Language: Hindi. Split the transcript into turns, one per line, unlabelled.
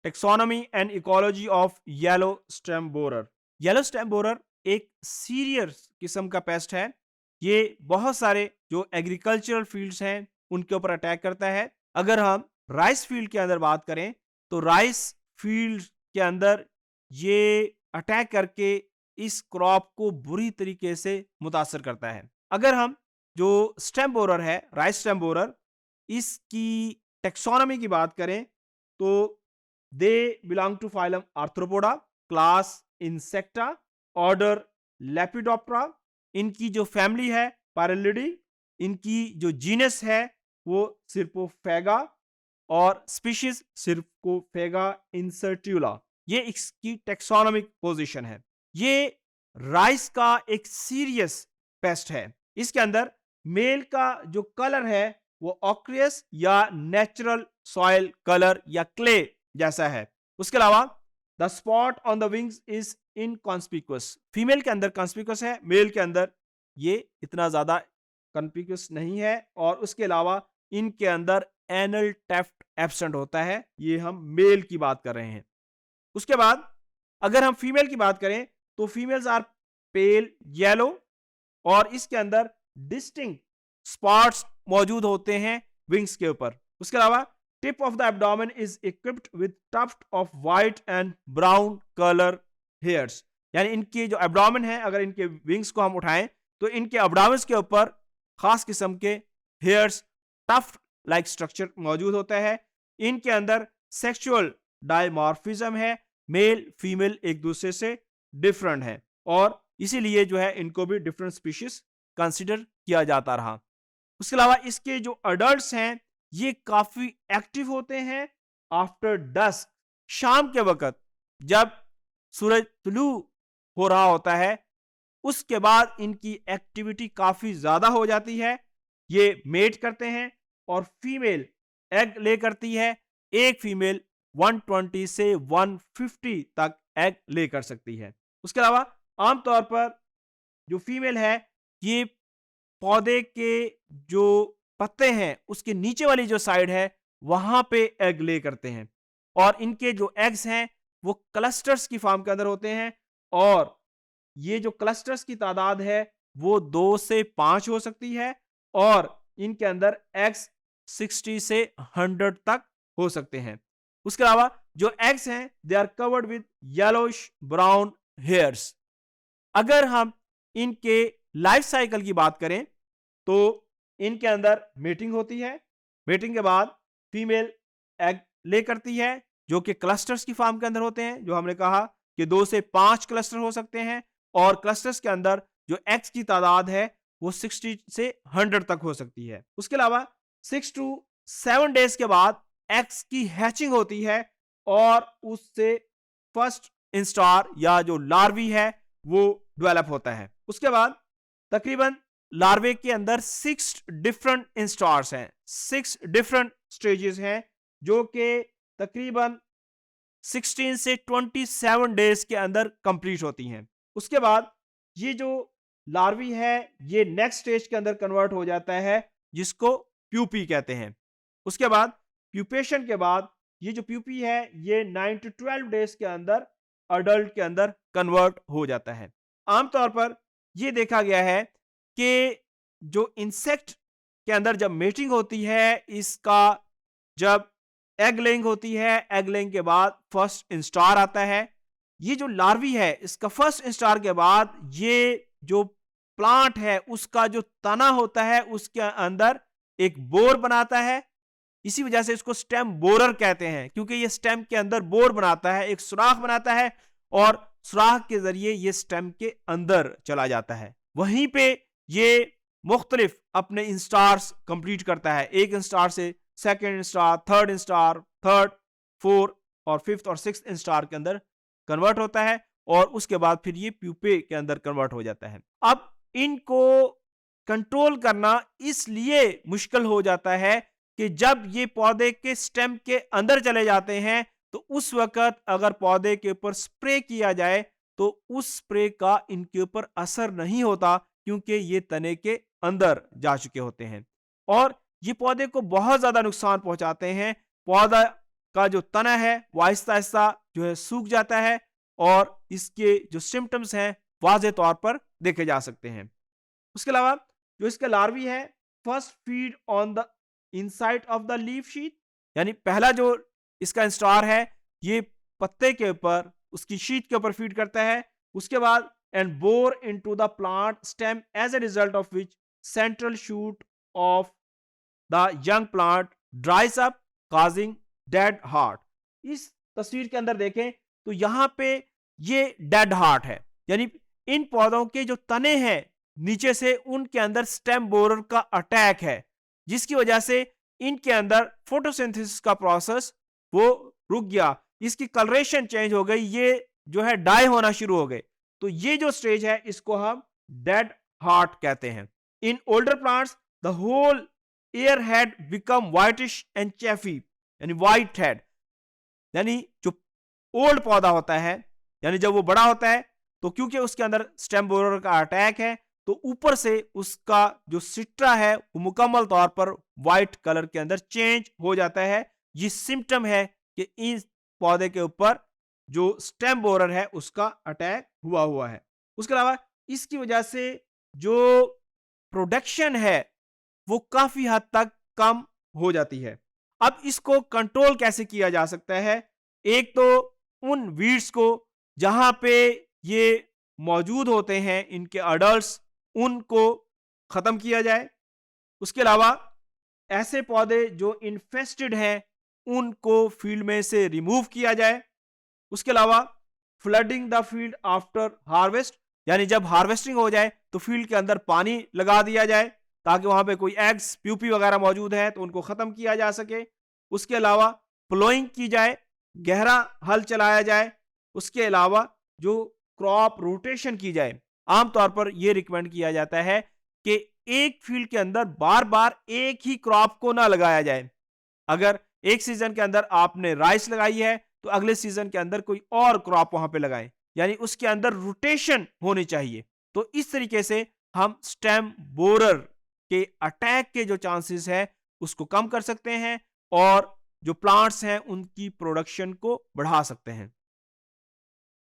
Taxonomy and ecology of yellow stem borer. Yellow stem borer एक सीरियस किस्म का पेस्ट है। ये बहुत सारे जो एग्रीकल्चरल फील्ड्स हैं उनके ऊपर अटैक करता है। अगर हम राइस फील्ड के अंदर बात करें तो राइस फील्ड के अंदर ये अटैक करके इस क्रॉप को बुरी तरीके से मुतासर करता है। अगर हम जो स्टेम बोरर है, राइस स्टेम बोरर, इसकी टेक्सोनॉमी की बात करें तो they belong to phylum Arthropoda, class Insecta, order Lepidoptera. इनकी जो फैमिली है पैरेलिडी, इनकी जो जीनस है वो सिर्पोफेगा और स्पीशीज सिर्पोफेगा इंसर्ट्यूला। ये इसकी टेक्सोनॉमिक पोजीशन है। ये राइस का एक सीरियस पेस्ट है। इसके अंदर मेल का जो कलर है वो ऑक्रियस या नेचुरल सॉइल कलर या क्ले जैसा है। उसके अलावा the spot on the wings is inconspicuous. Female के अंदर कॉन्स्पिकुअस है, मेल के अंदर ये इतना ज्यादा कॉन्स्पिकुअस नहीं है। और उसके अलावा इनके अंदर एनल टेफ्ट एब्सेंट होता है। ये हम मेल की बात कर रहे हैं। उसके बाद अगर हम फीमेल की बात करें तो फीमेल्स आर पेल येलो और इसके अंदर डिस्टिंक्ट स्पॉट्स मौजूद होते हैं विंग्स के ऊपर। उसके अलावा tip of the abdomen is equipped with tuft of white and brown colour hairs. यानी इनकी जो एब्डोमेन है, अगर इनके विंग्स को हम उठाएं तो इनके एब्डोमेन के ऊपर खास किस्म के हेयर्स, टफ्ट लाइक स्ट्रक्चर मौजूद होता है। इनके अंदर सेक्सुअल डायमॉर्फिज्म है, मेल फीमेल एक दूसरे से डिफरेंट है और इसीलिए जो है इनको भी डिफरेंट स्पीशीज कंसीडर किया जाता रहा। उसके अलावा इसके जो अडल्ट्स हैं ये काफी एक्टिव होते हैं आफ्टर डस्क, शाम के वक्त जब सूरज तुलू हो रहा होता है उसके बाद इनकी एक्टिविटी काफी ज्यादा हो जाती है। ये मेट करते हैं और फीमेल एग ले करती है। एक फीमेल 120 से 150 तक एग ले कर सकती है। उसके अलावा आमतौर पर जो फीमेल है ये पौधे के जो पत्ते हैं उसके नीचे वाली जो साइड है वहां पे एग ले करते हैं और इनके जो एग्स हैं वो क्लस्टर्स की फॉर्म के अंदर होते हैं और ये जो क्लस्टर्स की तादाद है वो 2 से 5 हो सकती है और इनके अंदर एग्स 60 से 100 तक हो सकते हैं। उसके अलावा जो एग्स हैं they are covered with yellowish brown hairs. अगर हम इनके लाइफ साइकिल की बात करें तो इनके अंदर मीटिंग होती है। मीटिंग के बाद फीमेल एग ले करती है जो कि क्लस्टर्स की फॉर्म के अंदर होते हैं। जो हमने कहा कि 2 से 5 क्लस्टर हो सकते हैं और क्लस्टर्स के अंदर जो एग्स की तादाद है वो 60 से 100 तक हो सकती है। उसके अलावा 6 to 7 डेज के बाद एग्स की हैचिंग होती है और उससे फर्स्ट इंस्टार या जो लार्वी है वो डेवलप होता है। उसके बाद तकरीबन लार्वे के अंदर 6 डिफरेंट इंस्टार्स हैं, 6 डिफरेंट स्टेजेस हैं जो कि तकरीबन 16 से 27 डेज के अंदर कंप्लीट होती हैं। उसके बाद ये जो लार्वी है ये नेक्स्ट स्टेज के अंदर कन्वर्ट हो जाता है जिसको प्यूपी कहते हैं। उसके बाद प्यूपेशन के बाद ये जो प्यूपी है ये 9 to 12 डेज के अंदर अडल्ट के अंदर कन्वर्ट हो जाता है। आमतौर पर यह देखा गया है कि जो इंसेक्ट के अंदर जब मेटिंग होती है इसका जब एग लेइंग होती है, एग लेइंग के बाद फर्स्ट इंस्टार आता है। ये जो लार्वी है इसका फर्स्ट इंस्टार के बाद ये जो प्लांट है उसका जो तना होता है उसके अंदर एक बोर बनाता है। इसी वजह से इसको स्टेम बोरर कहते हैं क्योंकि ये स्टेम के अंदर बोर बनाता है, एक सुराख बनाता है और सुराख के जरिए ये स्टेम के अंदर चला जाता है। वहीं पे ये मुख्तलिफ अपने इंस्टार्स कंप्लीट करता है। एक इंस्टार से second instar, third instar, third, fourth और फिफ्थ और सिक्स्थ इंस्टार के अंदर कन्वर्ट होता है और उसके बाद फिर ये प्यूपे के अंदर कन्वर्ट हो जाता है। अब इनको कंट्रोल करना इसलिए मुश्किल हो जाता है कि जब ये पौधे के स्टेम के अंदर चले जाते हैं तो उस वक्त अगर पौधे के ऊपर स्प्रे किया जाए तो उस स्प्रे का इनके ऊपर असर नहीं होता क्योंकि ये तने के अंदर जा चुके होते हैं और ये पौधे को बहुत ज्यादा नुकसान पहुंचाते हैं। पौधा का जो तना है वो आहिस्ता आहिस्ता जो है सूख जाता है और इसके जो सिम्टम्स हैं वाज़ेह तौर पर देखे जा सकते हैं। उसके अलावा जो इसके लार्वी है, first feed on the inside of the leaf sheath, यानी पहला जो इसका इंस्टार है ये पत्ते के ऊपर, उसकी शीथ के ऊपर फीड करता है। उसके बाद and bore into the plant stem as a result of which central shoot of the young plant dries up causing dead heart. इस तस्वीर के अंदर देखें तो यहां पे ये डेड हार्ट है, यानी इन पौधों के जो तने हैं नीचे से उनके अंदर स्टेम बोरर का अटैक है, जिसकी वजह से इनके अंदर फोटोसिंथेसिस का प्रोसेस वो रुक गया, इसकी कलरेशन चेंज हो गई, ये जो है डाई होना शुरू हो गए। तो ये जो स्टेज है इसको हम डेड हार्ट कहते हैं। In older plants the whole ear head become whitish and chaffy, यानी व्हाइट हेड, यानी जो ओल्ड पौधा होता है, यानी जब वो बड़ा होता है तो क्योंकि उसके अंदर स्टेम बोरर का अटैक है तो ऊपर से उसका जो सिट्रा है वो मुकम्मल तौर पर व्हाइट कलर के अंदर चेंज हो जाता है। ये सिम्टम है कि इस पौधे के ऊपर जो स्टेम बोरर है उसका अटैक हुआ है। उसके अलावा इसकी वजह से जो प्रोडक्शन है वो काफी हद तक कम हो जाती है। अब इसको कंट्रोल कैसे किया जा सकता है? एक तो उन वीड्स को जहां पे ये मौजूद होते हैं, इनके अडल्ट्स, उनको खत्म किया जाए। उसके अलावा ऐसे पौधे जो इन्फेस्टेड हैं उनको फील्ड में से रिमूव किया जाए। उसके अलावा flooding the field after harvest, यानी जब हार्वेस्टिंग हो जाए तो फील्ड के अंदर पानी लगा दिया जाए ताकि वहां पे कोई एग्स प्यूपी वगैरह मौजूद है तो उनको खत्म किया जा सके। उसके अलावा प्लोइंग की जाए, गहरा हल चलाया जाए। उसके अलावा जो क्रॉप रोटेशन की जाए। आमतौर पर यह रिकमेंड किया जाता है कि एक फील्ड के अंदर बार बार एक ही क्रॉप को ना लगाया जाए। अगर एक सीजन के अंदर आपने राइस लगाई है तो अगले सीजन के अंदर कोई और क्रॉप वहां पे लगाएं, यानी उसके अंदर रोटेशन होनी चाहिए। तो इस तरीके से हम स्टेम बोरर के अटैक के जो चांसेस है उसको कम कर सकते हैं और जो प्लांट्स हैं उनकी प्रोडक्शन को बढ़ा सकते हैं।